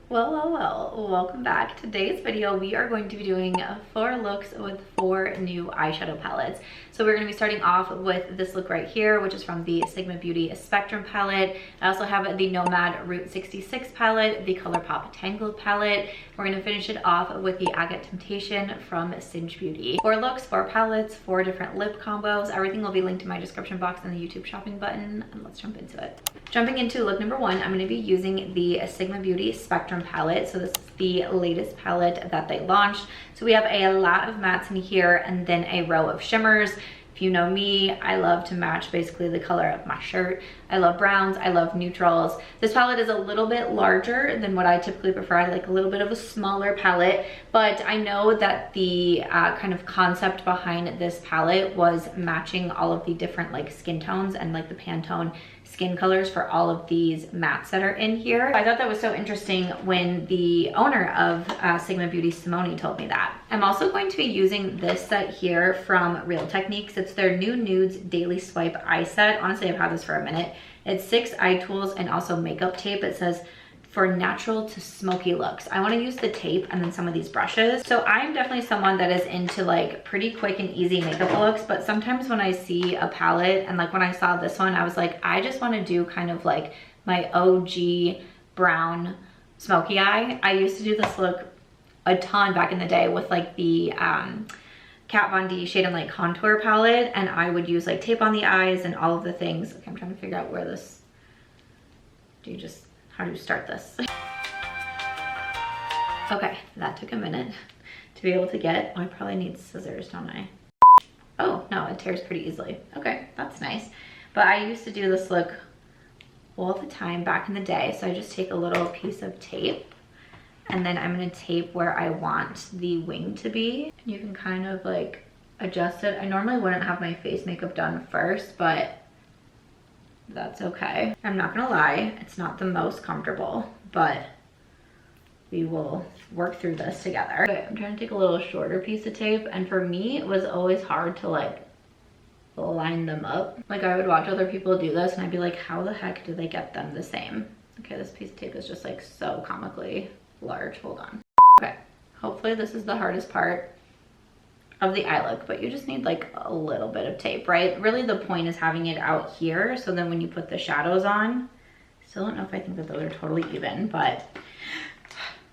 Well, welcome back. Today's video, we are going to be doing 4 looks with 4 new eyeshadow palettes. So we're going to be starting off with this look right here, which is from the Sigma Beauty Spectrum palette. I also have the Nomad Route 66 palette, the Colourpop Tangled palette. We're going to finish it off with the Agate Temptation from Singe Beauty. 4 looks, 4 palettes, 4 different lip combos. Everything will be linked in my description box and the YouTube shopping button, and let's jump into it. Jumping into look number 1, I'm going to be using the Sigma Beauty Spectrum palette. So this is the latest palette that they launched. So we have a lot of mattes in here and then a row of shimmers. If you know me, I love to match basically the color of my shirt. I love browns, I love neutrals. This palette is a little bit larger than what I typically prefer. I like a little bit of a smaller palette, but I know that the kind of concept behind this palette was matching all of the different like skin tones and like the Pantone skin colors for all of these mattes that are in here. I thought that was so interesting when the owner of Sigma Beauty, Simone, told me that. I'm also going to be using this set here from Real Techniques. It's their new Nudes Daily Swipe eye set. Honestly, I've had this for a minute. It's 6 eye tools and also makeup tape. It says for natural to smoky looks. I want to use the tape and then some of these brushes. So I'm definitely someone that is into like pretty quick and easy makeup looks, but sometimes when I see a palette and like when I saw this one, I was like, I just want to do kind of like my OG brown smoky eye. I used to do this look a ton back in the day with like the Kat Von D Shade and Light Contour palette, and I would use like tape on the eyes and all of the things. Okay, I'm trying to figure out where this, how do you start this? Okay, that took a minute to be able to get. Oh, I probably need scissors, don't I? Oh, no, it tears pretty easily. Okay, that's nice. But I used to do this look all the time back in the day. So I just take a little piece of tape and then I'm gonna tape where I want the wing to be. And you can kind of like adjust it. I normally wouldn't have my face makeup done first, but that's okay. I'm not gonna lie, it's not the most comfortable, but we will work through this together. Okay, I'm trying to take a little shorter piece of tape, and for me, it was always hard to like line them up. Like I would watch other people do this and I'd be like, how the heck do they get them the same? Okay, this piece of tape is just like so comically large. Hold on. Okay, hopefully this is the hardest part of the eye look, but you just need like a little bit of tape, right? Really the point is having it out here, so then when you put the shadows on, still don't know if I think that those are totally even, but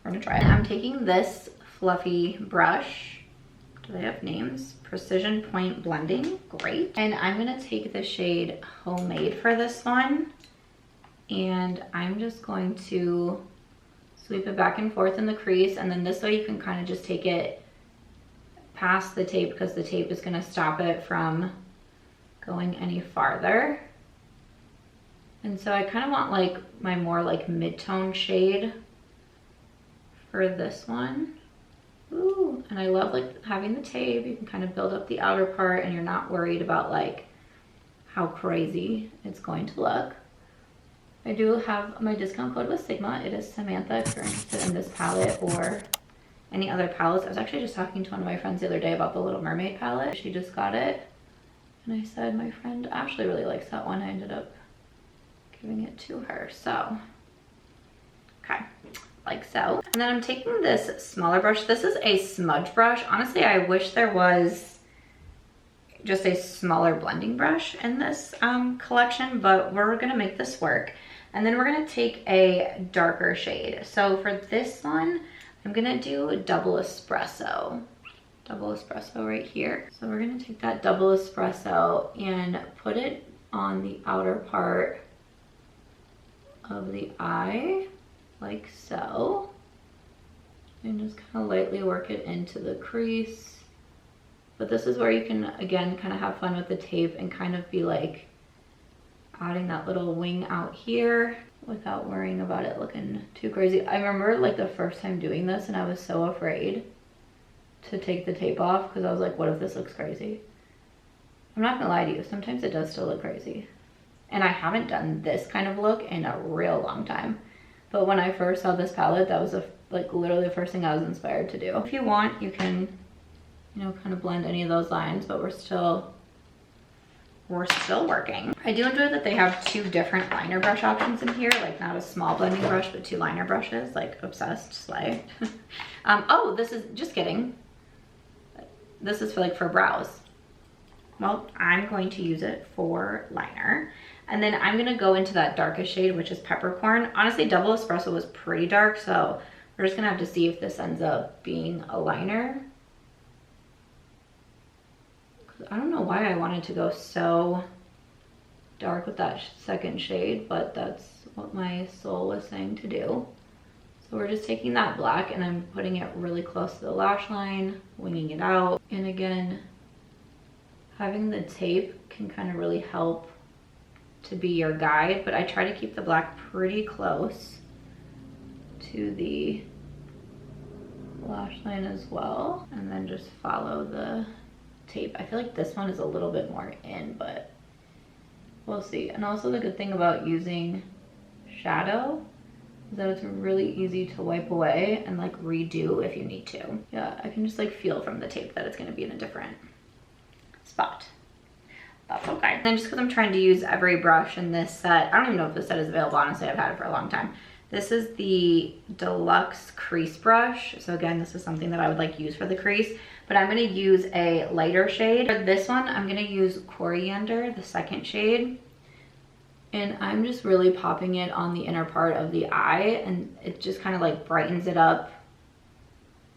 we're gonna try it. I'm taking this fluffy brush. Do they have names? Precision Point Blending, great. And I'm gonna take the shade Homemade for this one, and I'm just going to sweep it back and forth in the crease, and then this way you can kind of just take it past the tape because the tape is going to stop it from going any farther. And so I kind of want like my more like mid-tone shade for this one. Ooh, and I love like having the tape. You can kind of build up the outer part and you're not worried about like how crazy it's going to look. I do have my discount code with Sigma. It is Samantha if you're interested in this palette or any other palettes. I was actually just talking to one of my friends the other day about the Little Mermaid palette. She just got it. And I said, my friend Ashley really likes that one. I ended up giving it to her. So, okay, like so. And then I'm taking this smaller brush. This is a smudge brush. Honestly, I wish there was just a smaller blending brush in this collection, but we're gonna make this work. And then we're gonna take a darker shade. So for this one, I'm gonna do a double espresso right here. So we're gonna take that double espresso and put it on the outer part of the eye, like so. And just kind of lightly work it into the crease. But this is where you can, again, kind of have fun with the tape and kind of be like adding that little wing out here without worrying about it looking too crazy. I remember like the first time doing this and I was so afraid to take the tape off because I was like, what if this looks crazy? I'm not gonna lie to you, sometimes it does still look crazy. And I haven't done this kind of look in a real long time. But when I first saw this palette, that was like literally the first thing I was inspired to do. If you want, you can, you know, kind of blend any of those lines, but we're still we're still working. I do enjoy that they have 2 different liner brush options in here, like not a small blending brush, but 2 liner brushes, like obsessed, slay. Oh, this is, just kidding. This is for like for brows. Well, I'm going to use it for liner. And then I'm gonna go into that darkest shade, which is Peppercorn. Honestly, Double Espresso was pretty dark, so we're just gonna have to see if this ends up being a liner. I don't know why I wanted to go so dark with that second shade, but that's what my soul was saying to do. So we're just taking that black and I'm putting it really close to the lash line, winging it out. And again, having the tape can kind of really help to be your guide, but I try to keep the black pretty close to the lash line as well, and then just follow the tape. I feel like this one is a little bit more in, but we'll see. And also the good thing about using shadow is that it's really easy to wipe away and like redo if you need to. Yeah, I can just like feel from the tape that it's going to be in a different spot. That's okay. And then just because I'm trying to use every brush in this set, I don't even know if this set is available, honestly. I've had it for a long time. This is the Deluxe Crease Brush. So again, this is something that I would like use for the crease, but I'm gonna use a lighter shade. For this one, I'm gonna use Coriander, the second shade. And I'm just really popping it on the inner part of the eye, and it just kind of like brightens it up.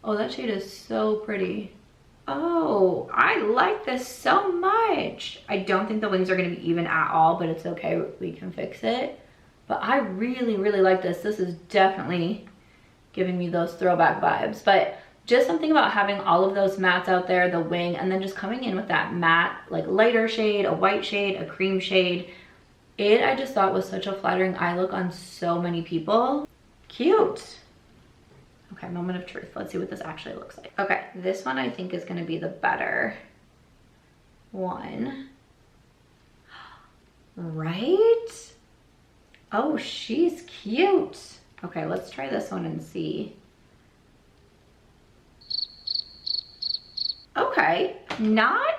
Oh, that shade is so pretty. Oh, I like this so much. I don't think the wings are gonna be even at all, but it's okay, we can fix it. But I really, really like this. This is definitely giving me those throwback vibes. But just something about having all of those mattes out there, the wing, and then just coming in with that matte, like lighter shade, a white shade, a cream shade. I just thought was such a flattering eye look on so many people. Cute. Okay, moment of truth. Let's see what this actually looks like. Okay, this one I think is gonna be the better one. Right? Oh, she's cute. Okay, let's try this one and see. Okay, not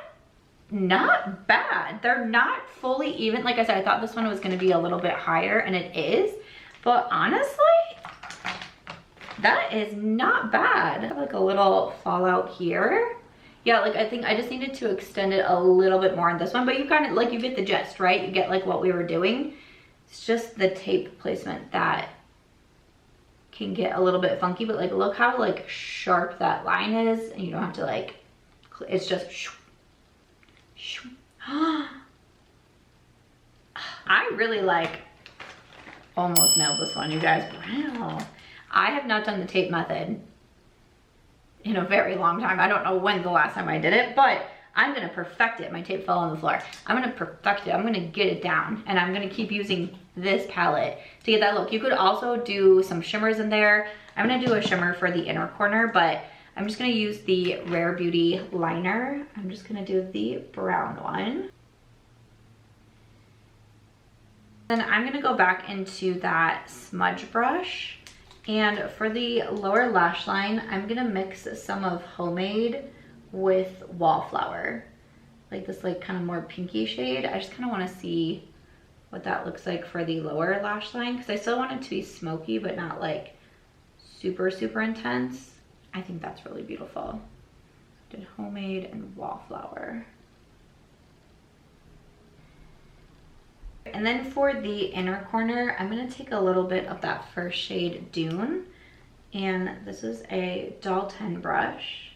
bad. They're not fully even. Like I said, I thought this one was gonna be a little bit higher, and it is, but honestly, that is not bad. I have like a little fallout here. Yeah, like I think I just needed to extend it a little bit more on this one, but you kind of like, you get the gist, right? You get like what we were doing. It's just the tape placement that can get a little bit funky, but like look how like sharp that line is, and you don't have to like, it's just I really like almost nailed this one, you guys. Wow. I have not done the tape method in a very long time. I don't know when the last time I did it, but I'm gonna perfect it. My tape fell on the floor. I'm gonna perfect it. I'm gonna get it down, and I'm gonna keep using this palette to get that look. You could also do some shimmers in there. I'm gonna do a shimmer for the inner corner, but I'm just gonna use the Rare Beauty liner. I'm just gonna do the brown one. Then I'm gonna go back into that smudge brush, and for the lower lash line, I'm gonna mix some of Homemade with Wallflower, like this like kind of more pinky shade. I just kind of want to see what that looks like for the lower lash line, because I still want it to be smoky but not like super intense. I think that's really beautiful. Did Homemade and Wallflower. And then for the inner corner, I'm going to take a little bit of that first shade Dune, and this is a Doll 10 brush.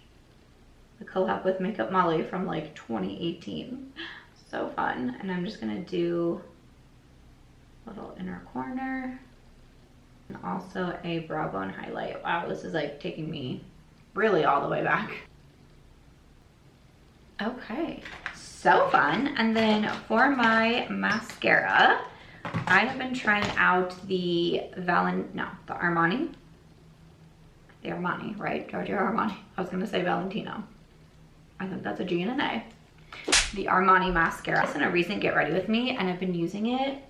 The collab with Makeup Molly from like 2018. So fun. And I'm just gonna do a little inner corner and also a brow bone highlight. Wow, this is like taking me really all the way back. Okay, so fun. And then for my mascara, I have been trying out the Armani. The Armani, right? Giorgio Armani. I was gonna say Valentino. I think that's a G and an A. The Armani Mascara. It's in a recent Get Ready With Me, and I've been using it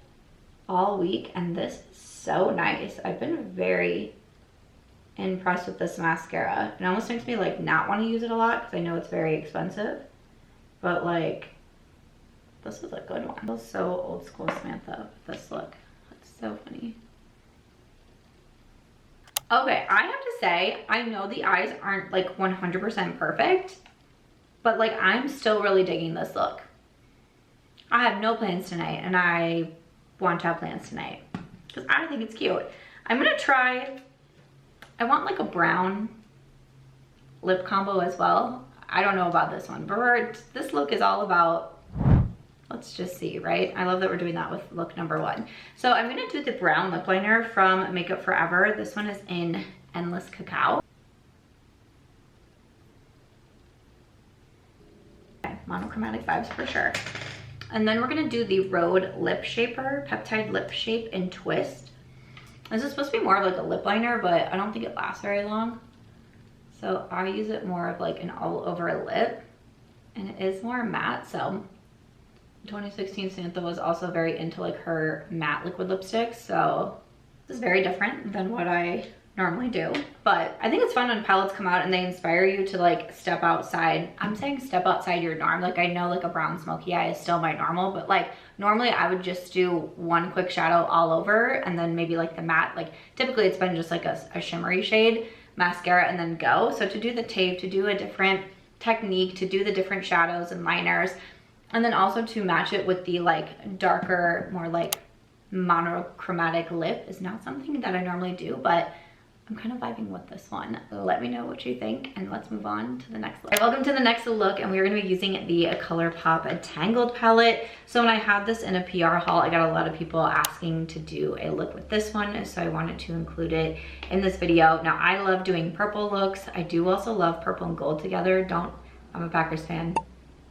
all week, and this is so nice. I've been very impressed with this mascara. It almost makes me like not want to use it a lot because I know it's very expensive, but like This was a good one. I feel so old school Samantha with this look. That's so funny. Okay, I have to say, I know the eyes aren't like 100% perfect, but like I'm still really digging this look. I have no plans tonight, and I want to have plans tonight because I think it's cute. I'm gonna try, I want like a brown lip combo as well. I don't know about this one, but this look is all about, let's just see, right? I love that we're doing that with look number 1. So I'm gonna do the brown lip liner from Makeup Forever. This one is in Endless Cacao. Okay, monochromatic vibes for sure. And then we're gonna do the Rhode Lip Shaper, Peptide Lip Shape in Twist. This is supposed to be more of like a lip liner, but I don't think it lasts very long. So I use it more of like an all over lip, and it is more matte. So 2016 Samantha was also very into like her matte liquid lipsticks. So this is very different than what I normally do, but I think it's fun when palettes come out and they inspire you to like step outside. I'm saying step outside your norm. Like I know like a brown smoky eye is still my normal, but like normally I would just do one quick shadow all over and then maybe like the matte, like typically it's been just like a shimmery shade mascara and then go. So to do the tape, to do a different technique, to do the different shadows and liners, and then also to match it with the like darker, more like monochromatic lip is not something that I normally do, but I'm kind of vibing with this one. Let me know what you think, and let's move on to the next look. Right, welcome to the next look, and we're going to be using the Colourpop Tangled palette. So when I had this in a PR haul, I got a lot of people asking to do a look with this one, so I wanted to include it in this video. Now, I love doing purple looks. I do also love purple and gold together. I'm a Packers fan.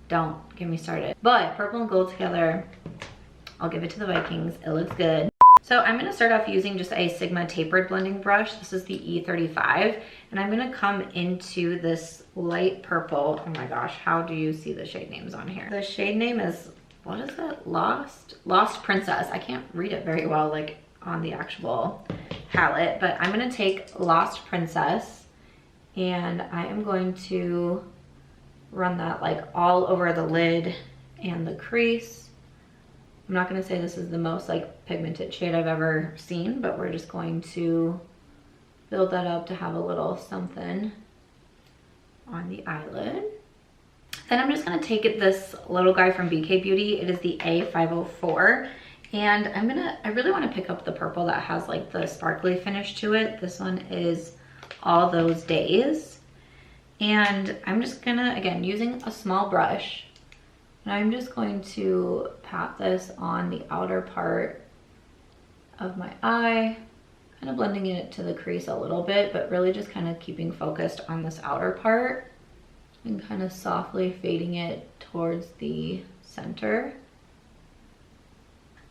Don't get me started. But purple and gold together, I'll give it to the Vikings. It looks good. So I'm going to start off using just a Sigma tapered blending brush. This is the E35, and I'm going to come into this light purple. Oh my gosh, how do you see the shade names on here? The shade name is, what is it? Lost Princess. I can't read it very well like on the actual palette, but I'm going to take Lost Princess, and I am going to run that like all over the lid and the crease. I'm not going to say this is the most like pigmented shade I've ever seen, but we're just going to build that up to have a little something on the eyelid. Then I'm just going to take this little guy from BK Beauty. It is the A504, and I really want to pick up the purple that has like the sparkly finish to it. This one is All Those Days, and I'm just gonna, again, using a small brush, and I'm just going to pat this on the outer part of my eye, kind of blending it to the crease a little bit, but really just kind of keeping focused on this outer part and kind of softly fading it towards the center.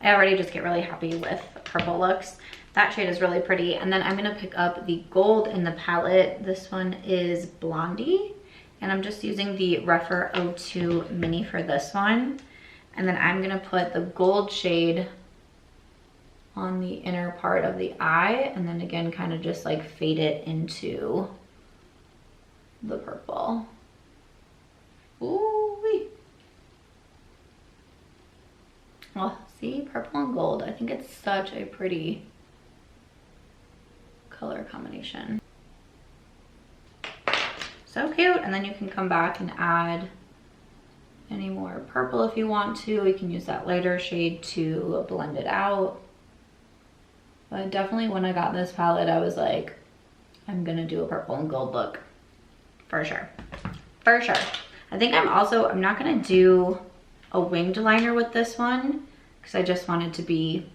I already just get really happy with purple looks. That shade is really pretty. And then I'm gonna pick up the gold in the palette. This one is Blondie. And I'm just using the Rephr 02 mini for this one. And then I'm gonna put the gold shade on the inner part of the eye, and then again, kind of just like fade it into the purple. Ooh-wee. Well, see, purple and gold. I think it's such a pretty color combination. So cute. And then you can come back and add any more purple if you want to. You can use that lighter shade to blend it out. But definitely when I got this palette, I was like, I'm gonna do a purple and gold look for sure. For sure. I think I'm not gonna do a winged liner with this one because I just wanted to be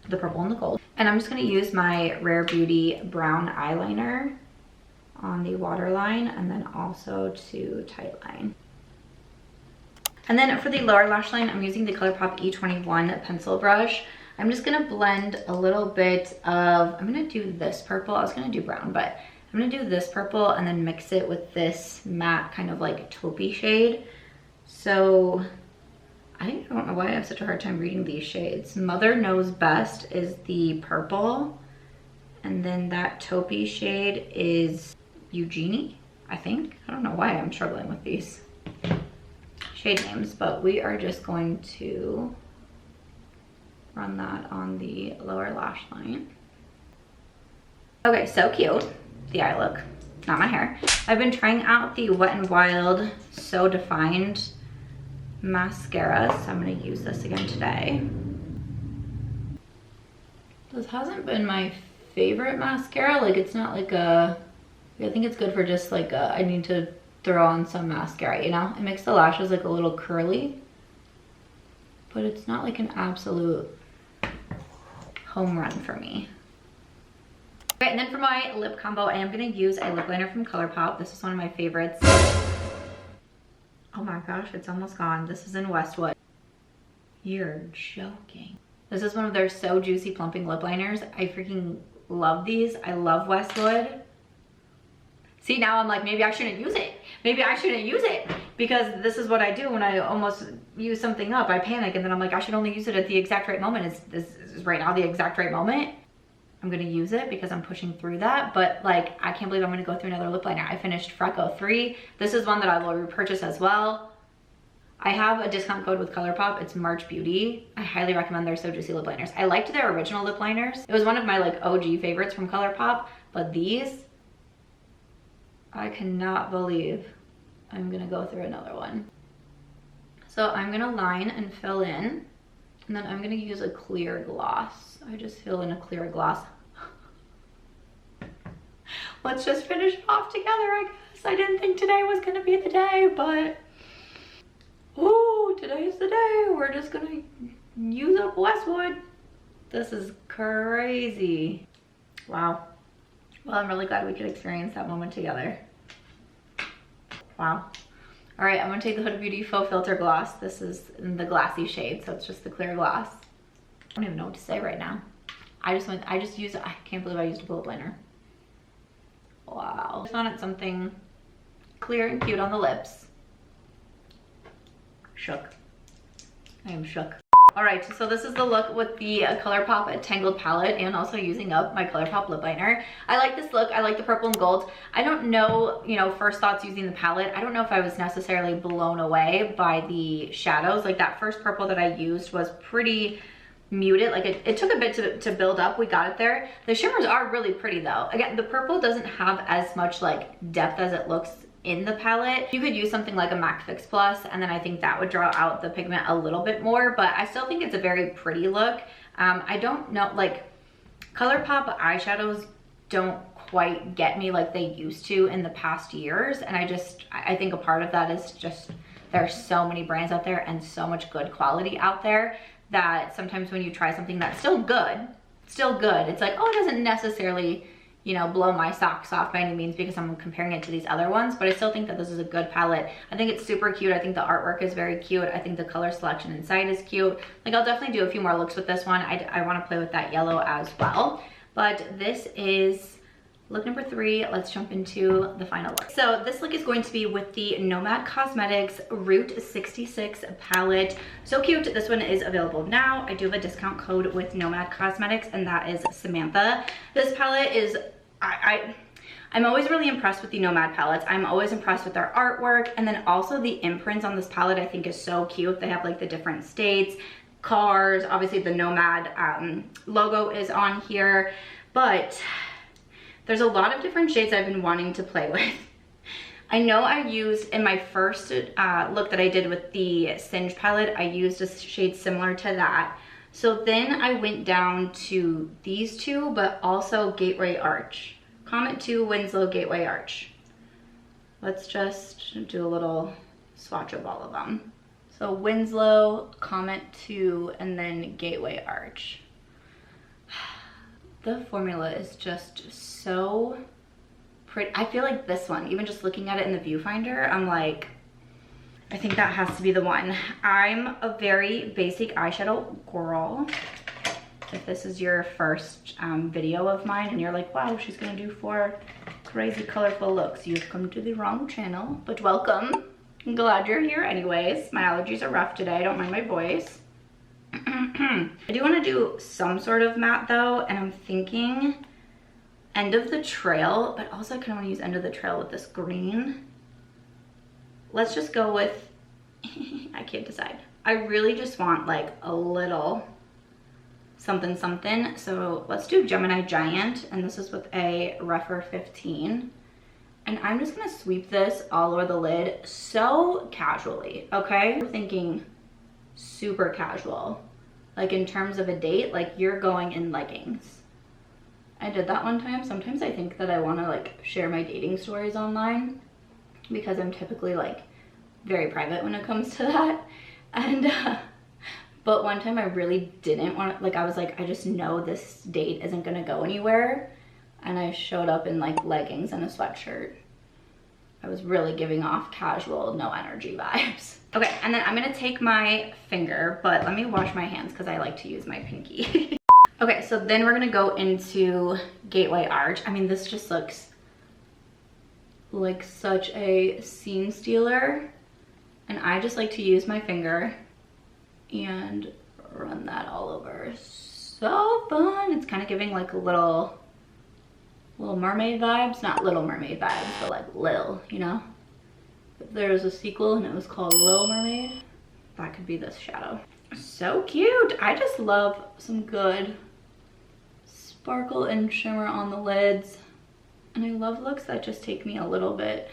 the purple and the gold. And I'm just gonna use my Rare Beauty brown eyeliner on the waterline, and then also to tightline. And then for the lower lash line, I'm using the Colourpop E21 pencil brush. I'm just gonna blend a little bit of, I'm gonna do this purple. I was gonna do brown, but I'm gonna do this purple and then mix it with this matte kind of like taupey shade. So I don't know why I have such a hard time reading these shades. Mother Knows Best is the purple, and then that taupey shade is Eugenie, I think. I don't know why I'm struggling with these shade names, but we are just going to run that on the lower lash line. Okay, so cute, the eye look, not my hair. I've been trying out the Wet n Wild So Defined mascara, so I'm gonna use this again today. This hasn't been my favorite mascara. Like, it's not like a, I think it's good for just like a, I need to throw on some mascara, you know? It makes the lashes like a little curly, but it's not like an absolute home run for me. Okay, and then for my lip combo, I am gonna use a lip liner from Colourpop. This is one of my favorites. Oh my gosh, it's almost gone. This is in Westwood. You're joking. This is one of their So Juicy Plumping lip liners. I freaking love these. I love Westwood. See, now I'm like, maybe I shouldn't use it. Maybe I shouldn't use it, because this is what I do when I almost use something up. I panic, and then I'm like, I should only use it at the exact right moment. Is right now the exact right moment? I'm gonna use it because I'm pushing through that, but like, I can't believe I'm gonna go through another lip liner. I finished Frecko 3. This is one that I will repurchase as well. I have a discount code with Colourpop. It's MARCHBEAUTY. I highly recommend their So Juicy lip liners. I liked their original lip liners. It was one of my like OG favorites from Colourpop, but these, I cannot believe I'm gonna go through another one. So I'm gonna line and fill in, and then I'm gonna use a clear gloss. I just fill in a clear gloss. Let's just finish it off together, I guess. I didn't think today was gonna be the day, but ooh, today's the day. We're just gonna use up Westwood. This is crazy. Wow. Well, I'm really glad we could experience that moment together. Wow. All right, I'm gonna take the Huda Beauty Faux Filter Gloss. This is in the glassy shade, so it's just the clear gloss. I don't even know what to say right now. I can't believe I used a bullet liner. Wow. I just wanted something clear and cute on the lips. Shook. I am shook. All right, so this is the look with the Colourpop Tangled palette, and also using up my Colourpop lip liner. I like this look. I like the purple and gold. I don't know, you know, first thoughts using the palette, I don't know if I was necessarily blown away by the shadows. Like, that first purple that I used was pretty muted. Like, it took a bit to build up. We got it there. The shimmers are really pretty though. Again, the purple doesn't have as much like depth as it looks in the palette. You could use something like a MAC Fix Plus, and then I think that would draw out the pigment a little bit more, but I still think it's a very pretty look. I don't know, like, Colourpop eyeshadows don't quite get me like they used to in the past years, and I think a part of that is just there's so many brands out there and so much good quality out there that sometimes when you try something that's still good, it's like, oh, it doesn't necessarily, you know, blow my socks off by any means because I'm comparing it to these other ones, but I still think that this is a good palette. I think it's super cute. I think the artwork is very cute. I think the color selection inside is cute. Like, I'll definitely do a few more looks with this one. I want to play with that yellow as well, but this is look number 3. Let's jump into the final look. So this look is going to be with the Nomad Cosmetics Route 66 palette. So cute. This one is available now. I do have a discount code with Nomad Cosmetics, and that is Samantha. This palette is, I'm always really impressed with the Nomad palettes. I'm always impressed with their artwork, and then also the imprints on this palette I think is so cute. They have like the different states, cars, obviously the Nomad logo is on here, but there's a lot of different shades I've been wanting to play with. I know I used, in my first look that I did with the Singe palette, I used a shade similar to that. So then I went down to these two, but also Gateway Arch. Comet 2, Winslow, Gateway Arch. Let's just do a little swatch of all of them. So Winslow, Comet 2, and then Gateway Arch. The formula is just so pretty. I feel like this one, even just looking at it in the viewfinder, I'm like, I think that has to be the one. I'm a very basic eyeshadow girl. If this is your first video of mine and you're like, wow, she's gonna do 4 crazy colorful looks, you've come to the wrong channel, but welcome. I'm glad you're here anyways. My allergies are rough today, don't mind my voice. I do want to do some sort of matte though, and I'm thinking End of the Trail, but also I kind of want to use End of the Trail with this green. Let's just go with I can't decide. I really just want like a little something something. So let's do Gemini Giant, and this is with a Rephr 15. And I'm just gonna sweep this all over the lid so casually, okay? We're thinking super casual. Like in terms of a date, like you're going in leggings. I did that one time. Sometimes I think that I wanna like share my dating stories online because I'm typically like very private when it comes to that. And but one time I really didn't want to, like I was like, I just know this date isn't gonna go anywhere. And I showed up in like leggings and a sweatshirt. I was really giving off casual, no energy vibes. Okay, and then I'm gonna take my finger, but let me wash my hands because I like to use my pinky. Okay, so then we're gonna go into Gateway Arch. I mean, this just looks like such a scene stealer. And I just like to use my finger and run that all over. So fun. It's kind of giving like a little mermaid vibes. Not Little Mermaid vibes, but like Lil, you know? If there was a sequel and it was called Little Mermaid, that could be this shadow. So cute. I just love some good sparkle and shimmer on the lids. And I love looks that just take me a little bit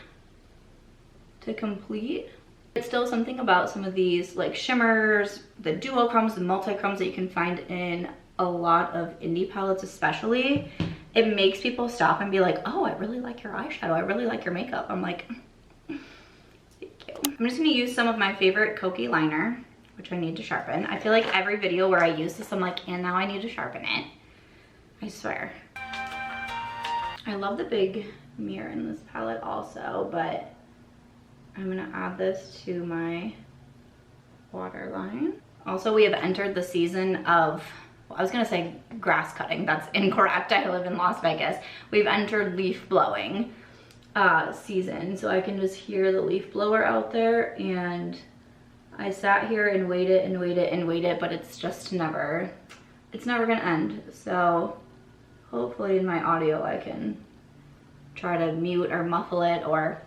to complete. It's still something about some of these like shimmers, the duochromes, the multi-chromes that you can find in a lot of indie palettes especially. It makes people stop and be like, oh, I really like your eyeshadow. I really like your makeup. I'm like, thank you. I'm just gonna use some of my favorite Kokie liner, which I need to sharpen. I feel like every video where I use this, I'm like, and now I need to sharpen it. I swear. I love the big mirror in this palette also, but I'm gonna add this to my waterline. Also, we have entered the season of, well, I was gonna say grass cutting, that's incorrect. I live in Las Vegas. We've entered leaf blowing season, so I can just hear the leaf blower out there, and I sat here and waited and waited and waited, but it's just never, it's never gonna end. So hopefully in my audio I can try to mute or muffle it or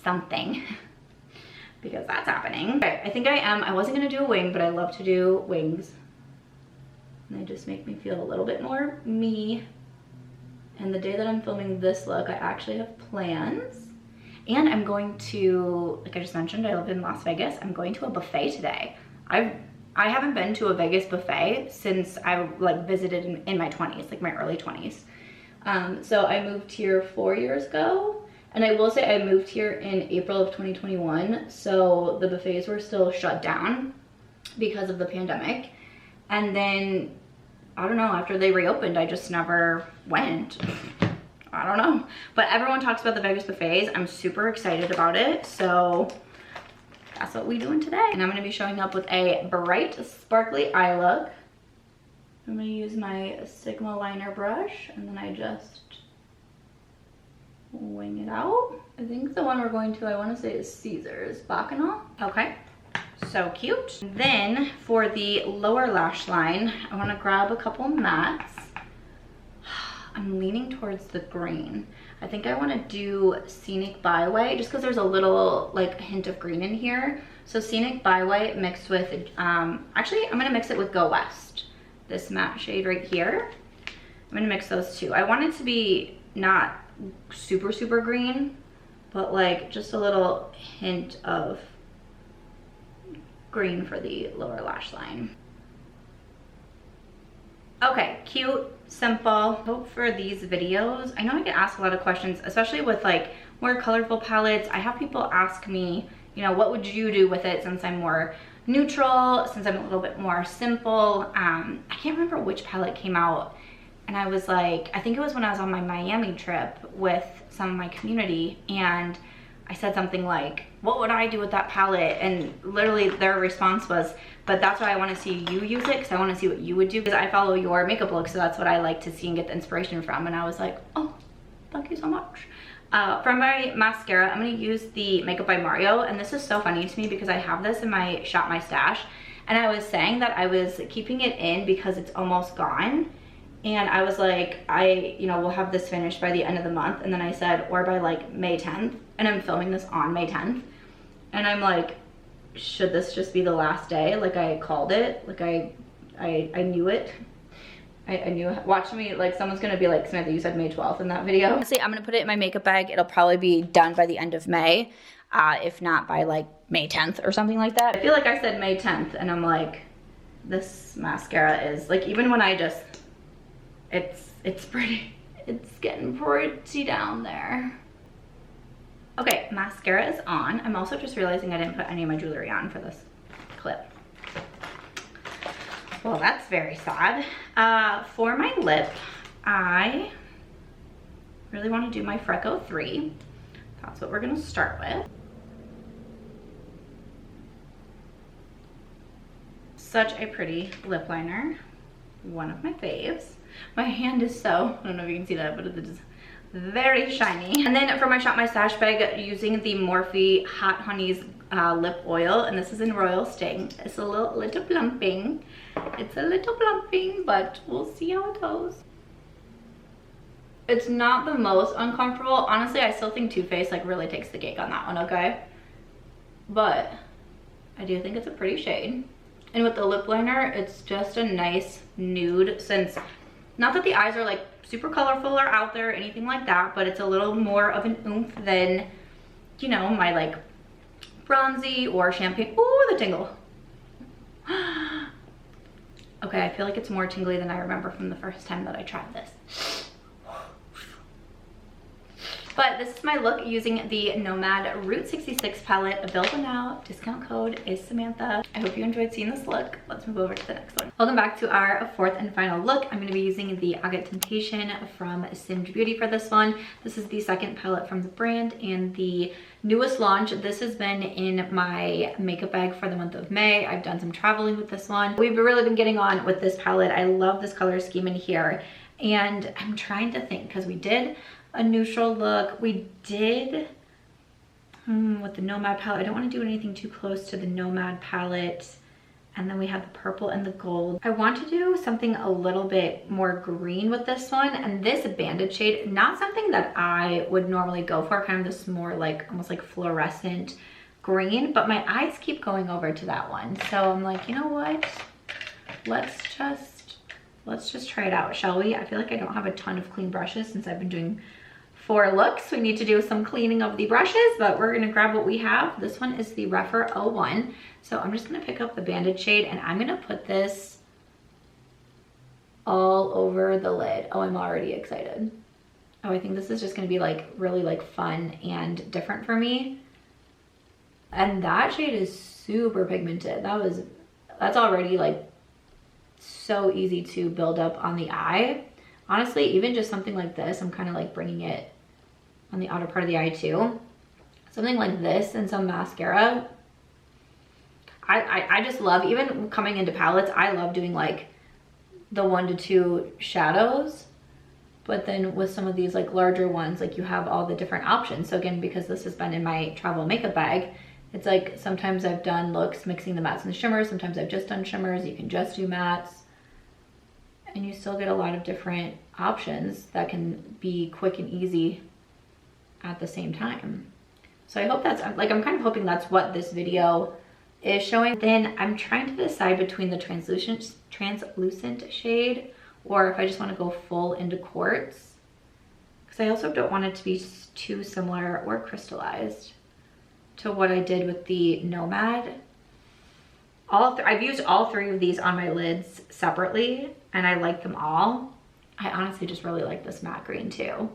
something because that's happening. Okay, I think I am. I wasn't gonna do a wing, but I love to do wings. And they just make me feel a little bit more me. And the day that I'm filming this look, I actually have plans. And I'm going to, like I just mentioned, I live in Las Vegas. I'm going to a buffet today. I haven't been to a Vegas buffet since I like visited in my 20s, like my early 20s. So I moved here 4 years ago. And I will say I moved here in April of 2021, so the buffets were still shut down because of the pandemic. And then, I don't know, after they reopened, I just never went. I don't know. But everyone talks about the Vegas buffets. I'm super excited about it, so that's what we're doing today. And I'm gonna be showing up with a bright, sparkly eye look. I'm gonna use my Sigma liner brush, and then I just wing it out. I think the one we're going to, I want to say, is Caesar's Bacchanal. Okay, so cute. Then for the lower lash line, I want to grab a couple mattes. I'm leaning towards the green. I think I want to do Scenic Byway just because there's a little like hint of green in here. So Scenic Byway mixed with, actually I'm going to mix it with Go West. This matte shade right here. I'm going to mix those two. I want it to be not super green, but like just a little hint of green for the lower lash line. Okay, cute, simple. Hope for these videos. I know I get asked a lot of questions, especially with like more colorful palettes. I have people ask me, you know, what would you do with it since I'm more neutral, since I'm a little bit more simple. I can't remember which palette came out. And I was like, I think it was when I was on my Miami trip with some of my community, and I said something like, what would I do with that palette? And literally their response was, but that's why I want to see you use it, because I want to see what you would do, because I follow your makeup look, so that's what I like to see and get the inspiration from. And I was like, oh, thank you so much. For my mascara, I'm going to use the Makeup by Mario, and this is so funny to me because I have this in my Shop My Stash, and I was saying that I was keeping it in because it's almost gone. And I was like, we'll have this finished by the end of the month. And then I said, or by like May 10th. And I'm filming this on May 10th. And I'm like, should this just be the last day? Like I called it, like I knew it. I knew it. Watch me, like someone's gonna be like, Samantha, you said May 12th in that video. Honestly, I'm gonna put it in my makeup bag. It'll probably be done by the end of May, if not by like May 10th or something like that. I feel like I said May 10th and I'm like, this mascara is like, even when I just, it's pretty, it's getting pretty down there. Okay, mascara is on. I'm also just realizing I didn't put any of my jewelry on for this clip. Well, that's very sad. For my lip, I really want to do my Frecko 3. That's what we're gonna start with. Such a pretty lip liner. One of my faves. My hand is so, I don't know if you can see that, but it is very shiny. And then for my Shop My Stash bag, using the Morphe Hot Honeys lip oil, and this is in Royal Sting. It's a little plumping. It's a little plumping, but we'll see how it goes. It's not the most uncomfortable. Honestly, I still think Too Faced like really takes the cake on that one, okay? But I do think it's a pretty shade. And with the lip liner, it's just a nice nude, since not that the eyes are like super colorful or out there or anything like that, but it's a little more of an oomph than, you know, my like bronzy or champagne. Ooh, the tingle. Okay, I feel like it's more tingly than I remember from the first time that I tried this. But this is my look using the Nomad Route 66 palette. Available now. Discount code is Samantha. I hope you enjoyed seeing this look. Let's move over to the next one. Welcome back to our fourth and final look. I'm going to be using the Agate Temptation from Singe Beauty for this one. This is the second palette from the brand and the newest launch. This has been in my makeup bag for the month of May. I've done some traveling with this one. We've really been getting on with this palette. I love this color scheme in here. And I'm trying to think, because we did a neutral look. We did with the Nomad palette. I don't want to do anything too close to the Nomad palette. And then we have the purple and the gold. I want to do something a little bit more green with this one. And this banded shade, not something that I would normally go for, kind of this more like almost like fluorescent green, but my eyes keep going over to that one. So I'm like, you know what? Let's just try it out, shall we? I feel like I don't have a ton of clean brushes since I've been doing 4 looks. We need to do some cleaning of the brushes, but we're gonna grab what we have. This one is the Rephr 01. So I'm just gonna pick up the banded shade and I'm gonna put this all over the lid. Oh, I'm already excited. Oh, I think this is just gonna be like really like fun and different for me. And that shade is super pigmented. That's already like so easy to build up on the eye. Honestly, even just something like this, I'm kind of like bringing it on the outer part of the eye too. Something like this and some mascara. I just love, even coming into palettes, I love doing like the 1 to 2 shadows. But then with some of these like larger ones, like you have all the different options. So again, because this has been in my travel makeup bag, it's like sometimes I've done looks mixing the mattes and the shimmers. Sometimes I've just done shimmers. You can just do mattes. And you still get a lot of different options that can be quick and easy at the same time. So I hope that's, like, I'm kind of hoping that's what this video is showing. Then I'm trying to decide between the translucent shade or if I just want to go full into quartz. Because I also don't want it to be too similar or crystallized to what I did with the Nomad. I've used all 3 of these on my lids separately and I like them all. I honestly just really like this matte green too.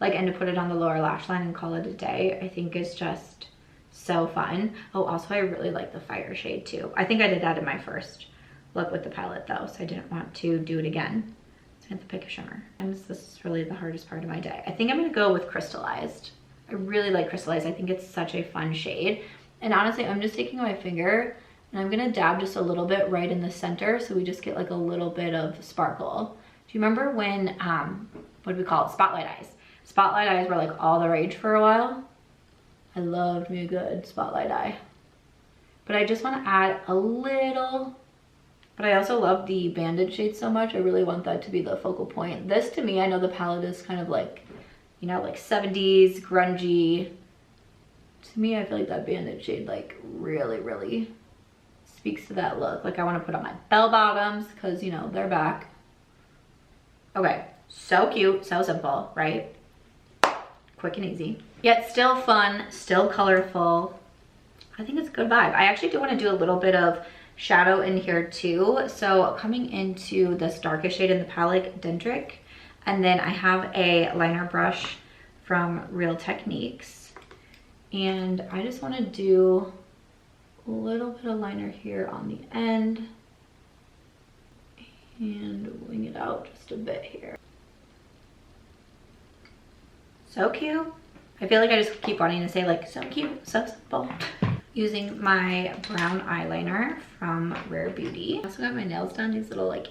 Like, and to put it on the lower lash line and call it a day, I think is just so fun. Oh, also I really like the fire shade too. I think I did that in my first look with the palette though, so I didn't want to do it again. So I have to pick a shimmer. And this is really the hardest part of my day. I think I'm gonna go with crystallized. I really like crystallized. I think it's such a fun shade. And honestly, I'm just taking my finger and I'm gonna dab just a little bit right in the center so we just get like a little bit of sparkle. Do you remember when, what do we call it? Spotlight eyes. Spotlight eyes were like all the rage for a while. I loved me a good spotlight eye. But I just wanna add a little, but I also love the banded shade so much. I really want that to be the focal point. This to me, I know the palette is kind of like, you know, like 70s, grungy, to me, I feel like that bandage shade like really speaks to that look. Like I want to put on my bell bottoms because, you know, they're back. Okay, so cute, so simple, right? Quick and easy. Yet still fun, still colorful. I think it's a good vibe. I actually do want to do a little bit of shadow in here too. So coming into this darkest shade in the palette, Dendrick. And then I have a liner brush from Real Techniques. And I just want to do a little bit of liner here on the end. And wing it out just a bit here. So cute. I feel like I just keep wanting to say like, so cute, so simple. Using my brown eyeliner from Rare Beauty. I also got my nails done, these little like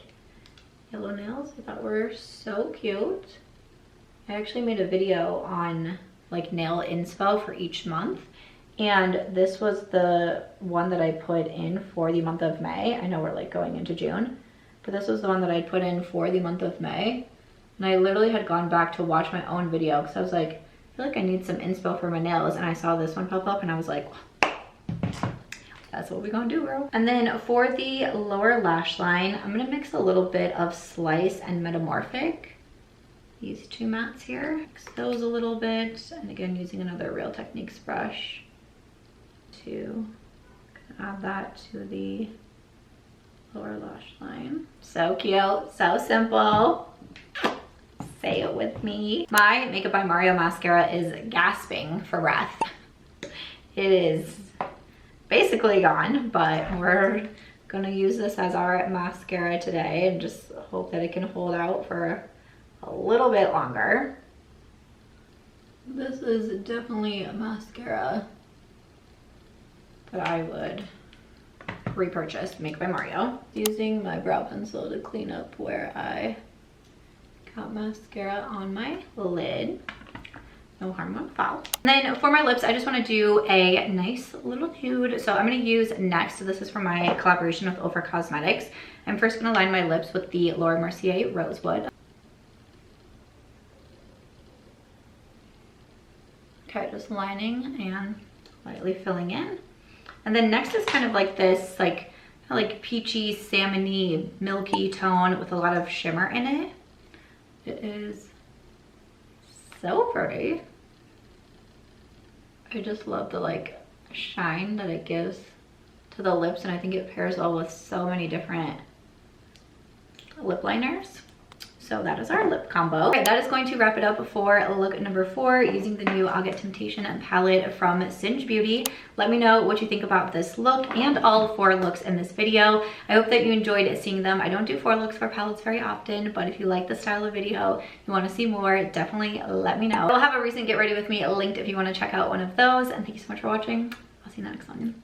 yellow nails. I thought were so cute. I actually made a video on like nail inspo for each month. And this was the one that I put in for the month of May. I know we're like going into June, but this was the one that I put in for the month of May. And I literally had gone back to watch my own video because I was like, I feel like I need some inspo for my nails. And I saw this one pop up and I was like, that's what we're gonna do, bro. And then for the lower lash line, I'm gonna mix a little bit of Slice and Metamorphic. These two mattes here. Mix those a little bit. And again, using another Real Techniques brush to add that to the lower lash line. So cute, so simple. Say it with me. My Makeup by Mario mascara is gasping for breath. It is basically gone, but we're gonna use this as our mascara today and just hope that it can hold out for a little bit longer. This is definitely a mascara that I would repurchase, Makeup by Mario. Using my brow pencil to clean up where I got mascara on my lid. No harm, no foul. And then for my lips, I just want to do a nice little nude. So I'm going to use NEXT. So this is from my collaboration with Rephr Cosmetics. I'm first going to line my lips with the Laura Mercier Rosewood. Okay, just lining and lightly filling in. And then next is kind of like this, like peachy, salmony, milky tone with a lot of shimmer in it. It is so pretty. I just love the like shine that it gives to the lips, and I think it pairs well with so many different lip liners. So that is our lip combo. Okay, that is going to wrap it up for look number 4 using the new Agate Temptation palette from Singe Beauty. Let me know what you think about this look and all 4 looks in this video. I hope that you enjoyed seeing them. I don't do 4 looks for palettes very often, but if you like the style of video, you want to see more, definitely let me know. I'll have a recent Get Ready With Me linked if you want to check out one of those. And thank you so much for watching. I'll see you in the next one.